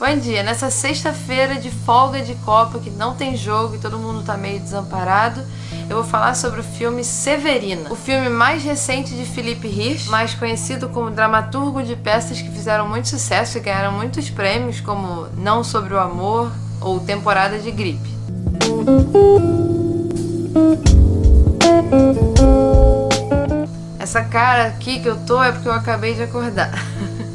Bom dia, nessa sexta-feira de folga de Copa, que não tem jogo e todo mundo tá meio desamparado, eu vou falar sobre o filme Severina, o filme mais recente de Philippe Hirsch, mais conhecido como dramaturgo de peças que fizeram muito sucesso e ganharam muitos prêmios, como Não Sobre o Amor ou Temporada de Gripe. Essa cara aqui que eu tô é porque eu acabei de acordar.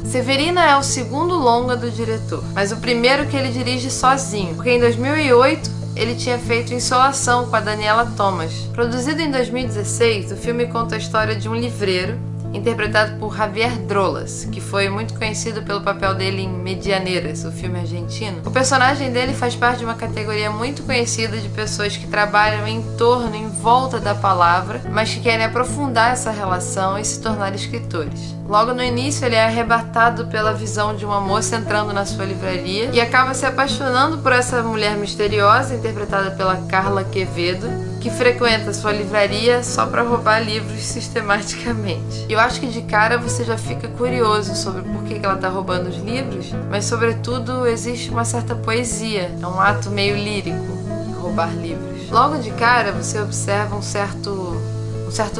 Severina é o segundo longa do diretor, mas o primeiro que ele dirige sozinho, porque em 2008 ele tinha feito Insolação com a Daniela Thomas. Produzido em 2016, o filme conta a história de um livreiro, interpretado por Javier Drolas, que foi muito conhecido pelo papel dele em Medianeiras, o filme argentino. O personagem dele faz parte de uma categoria muito conhecida de pessoas que trabalham em torno, em volta da palavra, mas que querem aprofundar essa relação e se tornar escritores. Logo no início, ele é arrebatado pela visão de uma moça entrando na sua livraria e acaba se apaixonando por essa mulher misteriosa, interpretada pela Carla Quevedo, que frequenta sua livraria só para roubar livros sistematicamente. Eu acho que de cara você já fica curioso sobre por que ela está roubando os livros, mas sobretudo existe uma certa poesia, é um ato meio lírico, roubar livros. Logo de cara você observa um certo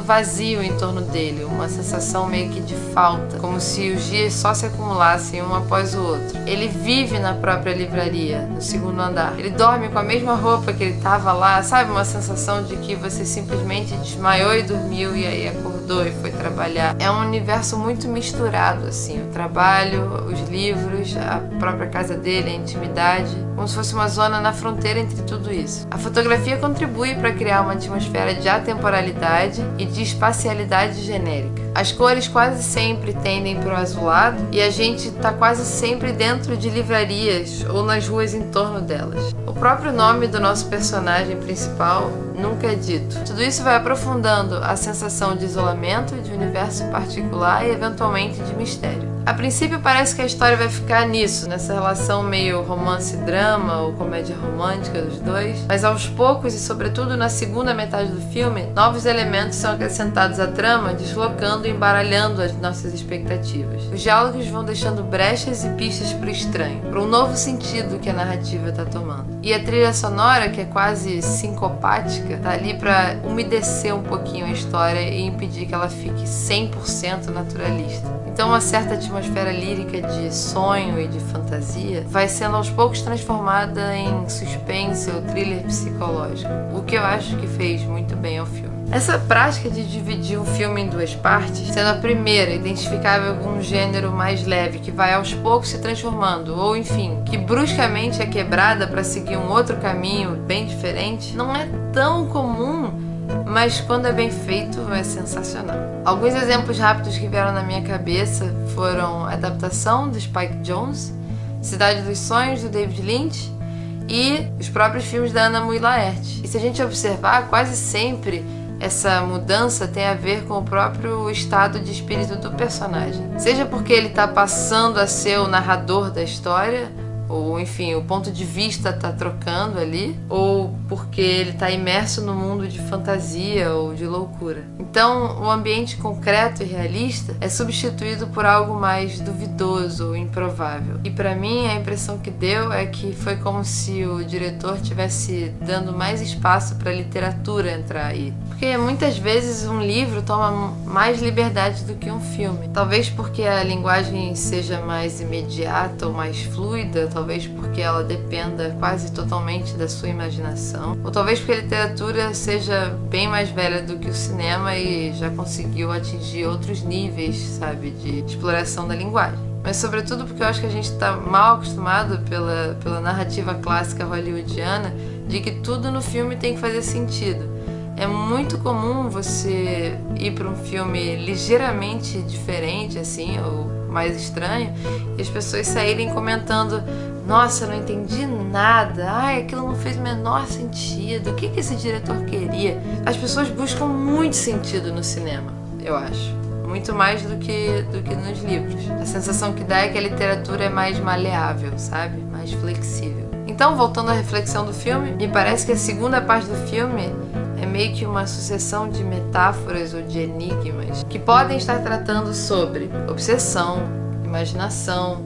vazio em torno dele, uma sensação meio que de falta, como se os dias só se acumulassem um após o outro. Ele vive na própria livraria, no segundo andar. Ele dorme com a mesma roupa que ele estava lá, sabe? Uma sensação de que você simplesmente desmaiou e dormiu e aí acordou e foi trabalhar. É um universo muito misturado, assim, o trabalho, os livros, a própria casa dele, a intimidade, como se fosse uma zona na fronteira entre tudo isso. A fotografia contribui para criar uma atmosfera de atemporalidade e de espacialidade genérica. As cores quase sempre tendem para o azulado e a gente está quase sempre dentro de livrarias ou nas ruas em torno delas. O próprio nome do nosso personagem principal nunca é dito. Tudo isso vai aprofundando a sensação de isolamento, de universo particular e eventualmente de mistério. A princípio parece que a história vai ficar nisso, nessa relação meio romance-drama ou comédia romântica dos dois, mas aos poucos e sobretudo na segunda metade do filme, novos elementos são acrescentados à trama, deslocando e embaralhando as nossas expectativas. Os diálogos vão deixando brechas e pistas para o estranho, para um novo sentido que a narrativa está tomando. E a trilha sonora, que é quase sincopática, tá ali para umedecer um pouquinho a história e impedir que ela fique 100% naturalista. Então uma certa atmosfera lírica de sonho e de fantasia vai sendo aos poucos transformada em suspense ou thriller psicológico, o que eu acho que fez muito bem ao filme. Essa prática de dividir um filme em duas partes, sendo a primeira identificável com um gênero mais leve que vai aos poucos se transformando, ou enfim, que bruscamente é quebrada para seguir um outro caminho bem diferente, não é tão comum, mas quando é bem feito é sensacional. Alguns exemplos rápidos que vieram na minha cabeça foram a adaptação do Spike Jonze, Cidade dos Sonhos, do David Lynch, e os próprios filmes da Ana Mui Laerte. E se a gente observar, quase sempre essa mudança tem a ver com o próprio estado de espírito do personagem. Seja porque ele está passando a ser o narrador da história, ou enfim, o ponto de vista está trocando ali, ou porque ele está imerso no mundo de fantasia ou de loucura. Então, o ambiente concreto e realista é substituído por algo mais duvidoso ou improvável. E para mim, a impressão que deu é que foi como se o diretor estivesse dando mais espaço para a literatura entrar aí. Porque muitas vezes um livro toma mais liberdade do que um filme. Talvez porque a linguagem seja mais imediata ou mais fluida, talvez porque ela dependa quase totalmente da sua imaginação, ou talvez porque a literatura seja bem mais velha do que o cinema e já conseguiu atingir outros níveis, sabe, de exploração da linguagem. Mas sobretudo porque eu acho que a gente está mal acostumado pela narrativa clássica hollywoodiana de que tudo no filme tem que fazer sentido. É muito comum você ir para um filme ligeiramente diferente, assim, ou mais estranho, e as pessoas saírem comentando: nossa, eu não entendi nada, ai, aquilo não fez o menor sentido, o que esse diretor queria? As pessoas buscam muito sentido no cinema, eu acho. Muito mais do que nos livros. A sensação que dá é que a literatura é mais maleável, sabe? Mais flexível. Então, voltando à reflexão do filme, me parece que a segunda parte do filme é meio que uma sucessão de metáforas ou de enigmas que podem estar tratando sobre obsessão, imaginação,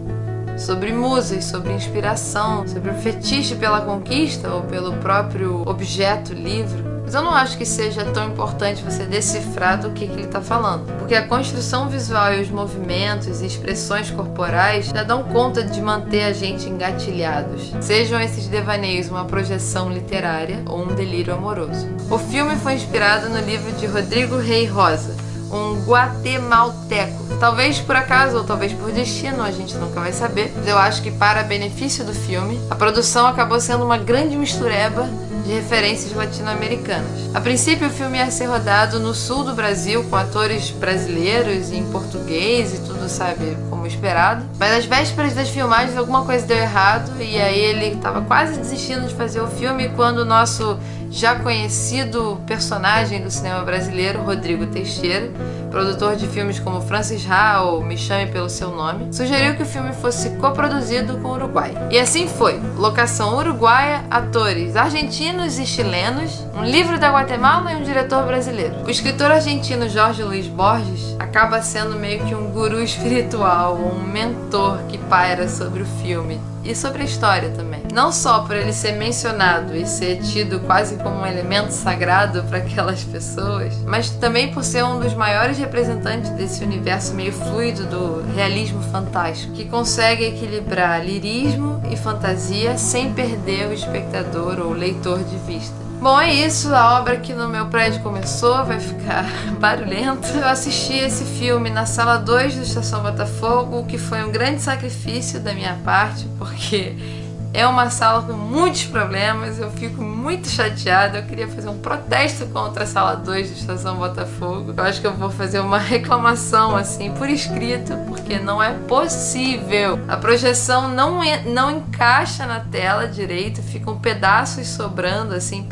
sobre musas, sobre inspiração, sobre o fetiche pela conquista ou pelo próprio objeto livro. Mas eu não acho que seja tão importante você decifrar do que ele está falando, porque a construção visual e os movimentos e expressões corporais já dão conta de manter a gente engatilhados, sejam esses devaneios uma projeção literária ou um delírio amoroso. O filme foi inspirado no livro de Rodrigo Rey Rosa, um guatemalteco. Talvez por acaso ou talvez por destino, a gente nunca vai saber, mas eu acho que para benefício do filme, a produção acabou sendo uma grande mistureba de referências latino-americanas. A princípio, o filme ia ser rodado no sul do Brasil, com atores brasileiros em português e tudo, sabe, como esperado. Mas às vésperas das filmagens, alguma coisa deu errado e aí ele estava quase desistindo de fazer o filme quando o nosso já conhecido personagem do cinema brasileiro, Rodrigo Teixeira, produtor de filmes como Francis Ha ou Me Chame Pelo Seu Nome, sugeriu que o filme fosse coproduzido com o Uruguai. E assim foi. Locação uruguaia, atores argentinos e chilenos, um livro da Guatemala e um diretor brasileiro. O escritor argentino Jorge Luis Borges acaba sendo meio que um guru espiritual, um mentor que paira sobre o filme e sobre a história também. Não só por ele ser mencionado e ser tido quase como um elemento sagrado para aquelas pessoas, mas também por ser um dos maiores representantes desse universo meio fluido do realismo fantástico, que consegue equilibrar lirismo e fantasia sem perder o espectador ou leitor de vista. Bom, é isso, a obra aqui no meu prédio começou, vai ficar barulhento. Eu assisti esse filme na sala 2 do Estação Botafogo, o que foi um grande sacrifício da minha parte, porque é uma sala com muitos problemas, eu fico muito chateada, eu queria fazer um protesto contra a sala 2 do Estação Botafogo. Eu acho que eu vou fazer uma reclamação, assim, por escrito, porque não é possível. A projeção não encaixa na tela direito, ficam pedaços sobrando, assim,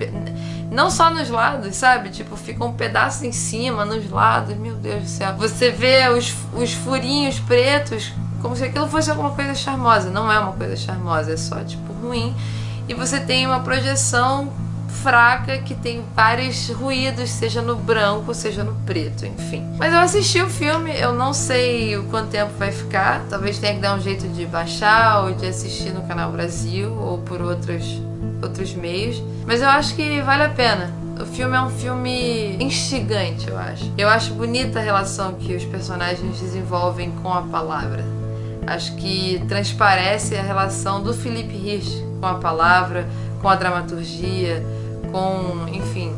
não só nos lados, sabe? Tipo, ficam pedaços em cima, nos lados, meu Deus do céu. Você vê os furinhos pretos, como se aquilo fosse alguma coisa charmosa. Não é uma coisa charmosa, é só, tipo, ruim. E você tem uma projeção fraca que tem vários ruídos, seja no branco, seja no preto, enfim. Mas eu assisti o filme, eu não sei o quanto tempo vai ficar. Talvez tenha que dar um jeito de baixar ou de assistir no Canal Brasil ou por outros meios. Mas eu acho que vale a pena. O filme é um filme instigante, eu acho. Eu acho bonita a relação que os personagens desenvolvem com a palavra. Acho que transparece a relação do Felipe Rich com a palavra, com a dramaturgia, enfim,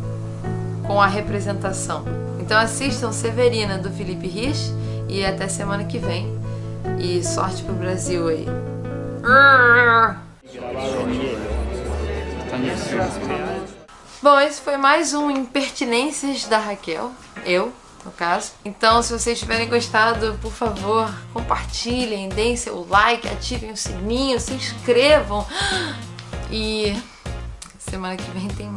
com a representação. Então assistam Severina, do Felipe Rich, e até semana que vem. E sorte pro Brasil aí. Bom, esse foi mais um Impertinências da Raquel, no caso. Então, se vocês tiverem gostado, por favor, compartilhem, deem seu like, ativem o sininho, se inscrevam. E semana que vem tem mais.